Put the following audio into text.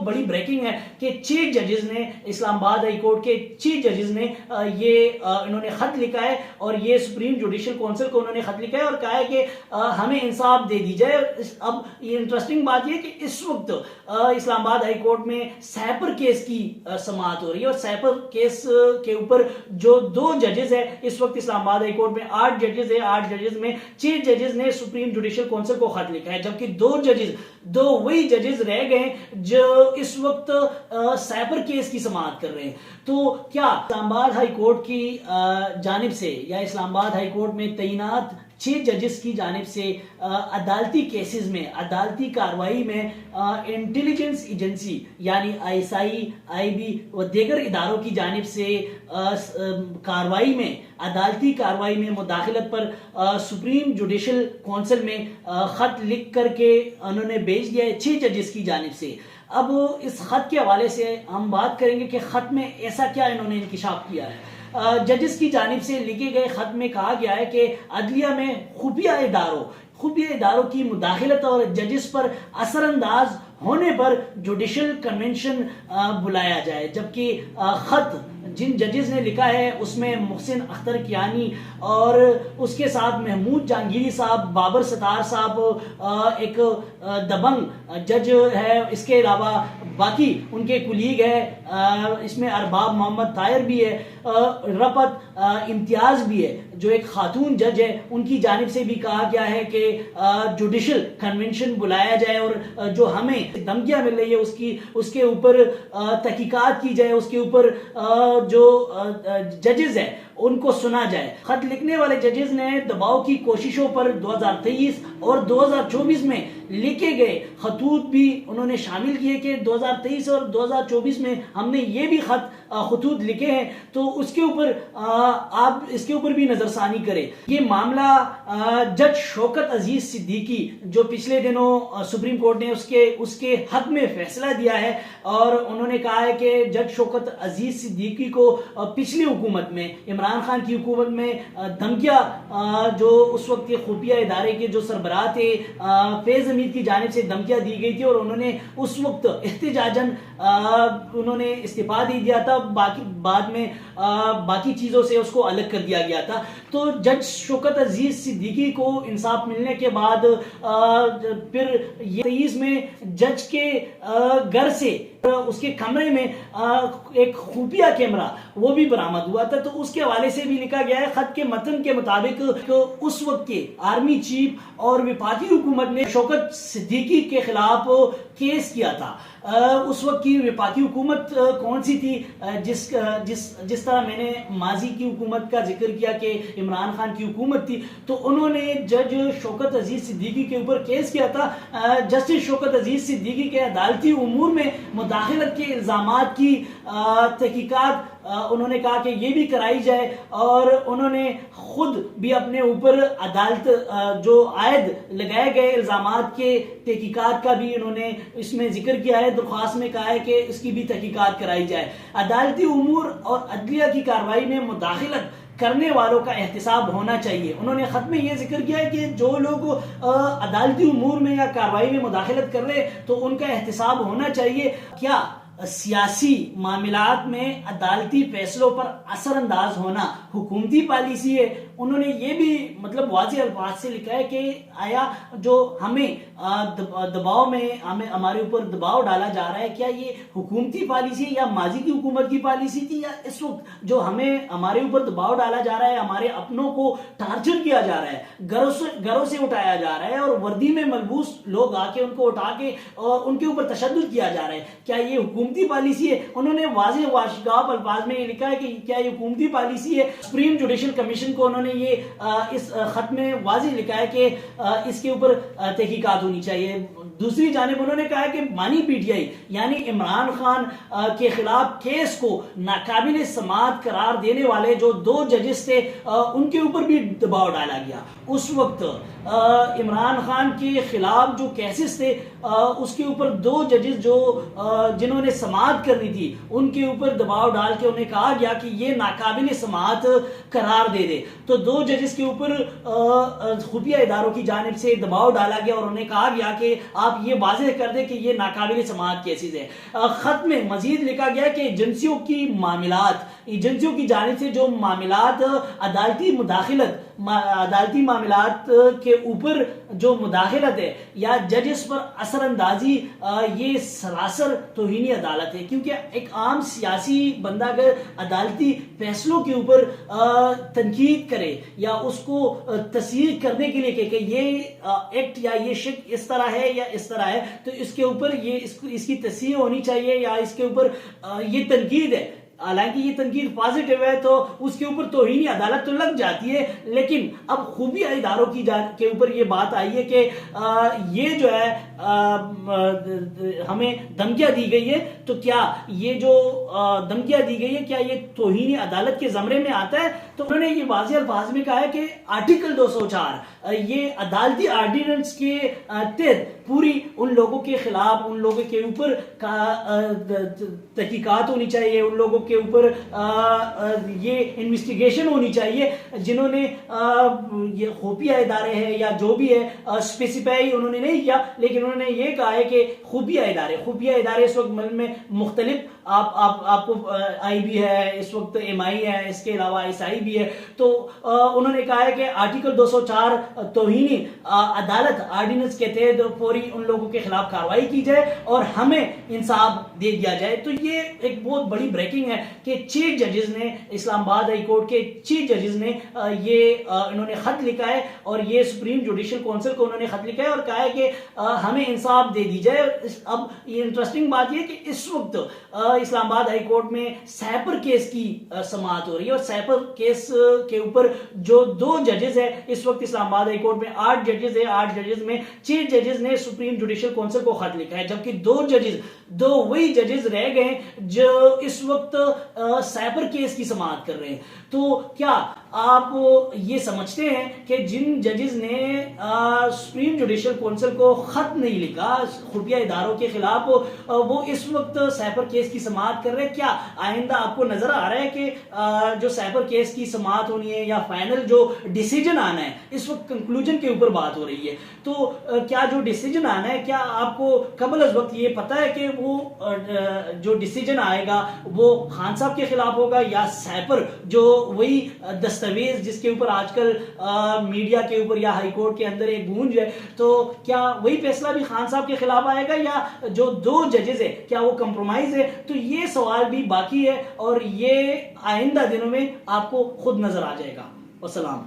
बड़ी ब्रेकिंग है कि चीफ जजेस ने, इस्लामाबाद हाई कोर्ट के चीफ जजेस ने इन्होंने खत लिखा है और ये सुप्रीम जुडिशल काउंसिल को उन्होंने खत लिखा है और कहा है कि हमें इंसाफ दे दी जाए। अब ये इंटरेस्टिंग बात ये कि इस वक्त इस्लामाबाद हाई कोर्ट में सैपर केस की समाअत हो रही है और सैपर केस के ऊपर जो 2 जजेस है, इस वक्त इस्लामाबाद हाई कोर्ट में 8 जजेस है, 8 जजेस में चीफ जजेस ने सुप्रीम जुडिशल काउंसिल को खत लिखा है, जबकि 2 वही जजेस रह गए जो इस वक्त सैपर केस की समाअत कर रहे हैं। तो क्या इस्लामाबाद हाई कोर्ट की जानिब से या इस्लामाबाद हाई कोर्ट में तैनात 6 जजेस की जानिब से अदालती केसेस में, अदालती कार्रवाई में इंटेलिजेंस एजेंसी यानी आईएसआई, आईबी व दीगर इदारों की जानिब से कार्रवाई में, अदालती कार्रवाई में मुदाखलत पर सुप्रीम जुडिशल काउंसिल में खत लिख करके उन्होंने भेज दिया है 6 जजेस की जानिब से। अब इस खत के हवाले से हम बात करेंगे कि खत में ऐसा क्या इन्होंने इंकिशाफ किया है। जजेस की जानिब से लिखे गए खत में कहा गया है कि अदलिया में खुफिया इदारों की मुदाखलत और जजेस पर असरअंदाज होने पर जुडिशल कन्वेंशन बुलाया जाए, जबकि खत जिन जजेस ने लिखा है उसमें मोहसिन अख्तर कियानी और उसके साथ महमूद जहांगीरी साहब, बाबर सतार साहब, एक दबंग जज है, इसके अलावा बाकी उनके कुलीग है, इसमें अरबाब मोहम्मद ताहिर भी है, रफत इम्तियाज भी है जो एक खातून जज है, उनकी जानिब से भी कहा गया है कि जुडिशल कन्वेंशन बुलाया जाए और जो हमें धमकियां मिल रही है उसके ऊपर तहकीकात की जाए, उसके ऊपर जो जजेस है उनको सुना जाए। खत लिखने वाले जजेस ने दबाव की कोशिशों पर 2023 और 2024 में लिखे गए खतूत भी उन्होंने शामिल किए कि 2023 और 2024 में हमने ये भी खतूत लिखे हैं, तो उसके ऊपर आप इसके ऊपर भी नजरसानी करें। ये मामला जज शौकत अजीज सिद्दीकी जो पिछले दिनों सुप्रीम कोर्ट ने उसके हक में फैसला दिया है और उन्होंने कहा है कि जज शौकत अजीज सिद्दीकी को पिछली हुकूमत में, इमरान खान की हुकूमत में धमकियां जो उस वक्त के खुफिया इदारे के जो सरबराह थे फैज हमीद की जानिब से धमकियां दी गई थी और उन्होंने उस वक्त एहतिजाजन उन्होंने इस्तीफा दे दिया था, बाद में बाकी चीजों से उसको अलग कर दिया गया था। तो जज शौकत अजीज सिद्दीकी को इंसाफ मिलने के बाद फिर 23 में जज के घर से उसके कमरे में एक खुफिया कैमरा वो भी बरामद हुआ था, तो उसके हवाले से भी लिखा गया है। खत के मतन के मुताबिक उस वक्त के आर्मी चीफ और विफाकी हुकूमत ने शौकत सिद्दीकी के खिलाफ केस किया था। उस वक्त की विफाकी हुकूमत कौन सी थी? जिस तरह मैंने माजी की हुकूमत का जिक्र किया कि इमरान खान की हुकूमत थी, तो उन्होंने जज शौकत अजीज सिद्दीकी के ऊपर केस किया था। जस्टिस शौकत अजीज सिद्दीकी के अदालती उमूर में मुदाखलत के इल्जामात की तहकीकात उन्होंने कहा कि ये भी कराई जाए और उन्होंने खुद भी अपने ऊपर अदालत जो आयद लगाए गए इल्जामात के तहकीकात का भी उन्होंने इसमें जिक्र किया है। दरख्वास्त में कहा है कि इसकी भी तहकीकात कराई जाए। अदालती उमूर और अदलिया की कार्रवाई में मुदाखलत करने वालों का एहतिसाब होना चाहिए। उन्होंने खत में यह जिक्र किया है कि जो लोग अदालती उमूर में या कार्रवाई में मुदाखलत कर रहे तो उनका एहतिसाब होना चाहिए। क्या सियासी मामलात में अदालती फैसलों पर असरअंदाज होना हुकूमती पॉलिसी है? उन्होंने ये भी मतलब वाज़ेह अल्फाज से लिखा है कि आया जो हमें दबाव में हमारे ऊपर दबाव डाला जा रहा है, क्या ये हुकूमती पॉलिसी या माजी की हुकूमत की पॉलिसी थी, या इस वक्त जो हमारे ऊपर दबाव डाला जा रहा है, हमारे अपनों को टार्चर किया जा रहा है, घरों से उठाया जा रहा है और वर्दी में मलबूस लोग आके उनको उठा के और उनके ऊपर तशद्दुद किया जा रहा है, क्या ये हुकूमती पॉलिसी है? उन्होंने वाज़ेह वाशगाब अल्फाज में ये लिखा है कि क्या ये हुकूमती पॉलिसी है। सुप्रीम जुडिशल कमीशन को उन्होंने ये इस खत में वाज़ेह लिखा है कि इसके ऊपर तहकीकात होनी चाहिए। दूसरी जानिब उन्होंने कहा है कि मानी पीटीआई यानी इमरान खान के खिलाफ केस को नाकाबिल समाअत करार देने वाले जो 2 जजेस थे उनके ऊपर भी दबाव डाला गया। उस वक्त इमरान खान के खिलाफ जो केसेस थे उसके ऊपर 2 जजेस जो जिन्होंने समाअत करनी थी उनके ऊपर दबाव डाल के उन्हें कहा गया कि ये नाकाबिल समाअत करार दे दे। तो 2 जजेस के ऊपर खुफिया इदारों की जानिब से दबाव डाला गया और उन्हें कहा गया कि आप ये वाज़ेह कर दें कि ये नाकाबिल समाअत केसेस है। खत में मजीद लिखा गया कि एजेंसियों की मामलात, एजेंसियों की जानिब से जो मामलात अदालती मामलात के ऊपर जो मुदाखलत है या जजेस पर असरअंदाजी, ये सरासर तौहीनी अदालत है। क्योंकि एक आम सियासी बंदा अगर अदालती फैसलों के ऊपर तनकीद करे या उसको तस्दीक करने के लिए कि ये एक्ट या ये शिक इस तरह है या इस तरह है, तो इसके ऊपर ये इसकी तस्दीक होनी चाहिए या इसके ऊपर ये तनकीद है। हालांकि ये तनकीद पॉजिटिव है तो उसके ऊपर तौहीनी अदालत तो लग जाती है, लेकिन अब खुफिया इदारों की के ऊपर ये बात आई है कि ये जो है हमें धमकियां दी गई है, तो क्या ये जो धमकियां दी गई है क्या ये तौहीनी अदालत के जमरे में आता है? तो उन्होंने ये वाज़ेह अल्फाज में कहा है कि आर्टिकल 204 ये अदालती ऑर्डिनेंस के तहत पूरी उन लोगों के खिलाफ, उन लोगों के ऊपर तहकीकात होनी चाहिए, उन लोगों के ऊपर ये इन्वेस्टिगेशन होनी चाहिए जिन्होंने ये खुफिया इदारे हैं या जो भी है, स्पेसिफाई उन्होंने नहीं किया, लेकिन उन्होंने ये कहा है कि खुफिया इदारे इस वक्त मुल्क में मुख्तलिफ आपको IB है, इस वक्त MI है, इसके अलावा SI भी है। तो उन्होंने कहा है कि आर्टिकल 204 तौहीनी अदालत ऑर्डिनेंस के तहत फौरी उन लोगों के खिलाफ कार्रवाई की जाए और हमें इंसाफ दे दिया जाए। तो ये एक बहुत बड़ी ब्रेकिंग है कि चीफ जजेस ने, इस्लामाबाद हाई कोर्ट के चीफ जजेस ने इन्होंने खत लिखा है और ये सुप्रीम जुडिशल काउंसिल को उन्होंने खत लिखा है और कहा है कि हमें इंसाफ दे दी जाए। अब ये इंटरेस्टिंग बात यह कि इस वक्त इस्लामाबाद हाई कोर्ट में सैपर केस की समाअत हो रही है और सैपर केस के ऊपर जो 2 जजेस है, इस वक्त इस्लामाबाद हाई कोर्ट में 8 जजेस है, 8 जजेस में चीफ जजेस ने सुप्रीम जुडिशल काउंसिल को खत लिखा है, जबकि 2 वही जजेस रह गए जो इस वक्त सैपर केस की समाअत कर रहे हैं। तो क्या आप ये समझते हैं कि जिन जजेस ने सुप्रीम जुडिशल काउंसिल को खत नहीं लिखा खुफिया इदारों के खिलाफ, वो इस वक्त सैपर केस की समाअत कर रहे हैं? क्या आइंदा आपको नजर आ रहा है कि जो सैपर केस की समाअत होनी है या फाइनल जो डिसीजन आना है, इस वक्त कंक्लूजन के ऊपर बात हो रही है, तो क्या जो डिसीजन आना है, क्या आपको कबल अज वक्त ये पता है कि वो जो डिसीजन आएगा वो खान साहब के खिलाफ होगा या सैपर जो वही दस्तावेज जिसके ऊपर आजकल मीडिया के ऊपर या हाई कोर्ट के अंदर एक गूंज है, तो क्या वही फैसला भी खान साहब के खिलाफ आएगा या जो 2 जजेस है क्या वो कंप्रोमाइज है? तो ये सवाल भी बाकी है और ये आइंदा दिनों में आपको खुद नजर आ जाएगा। वस्सलाम।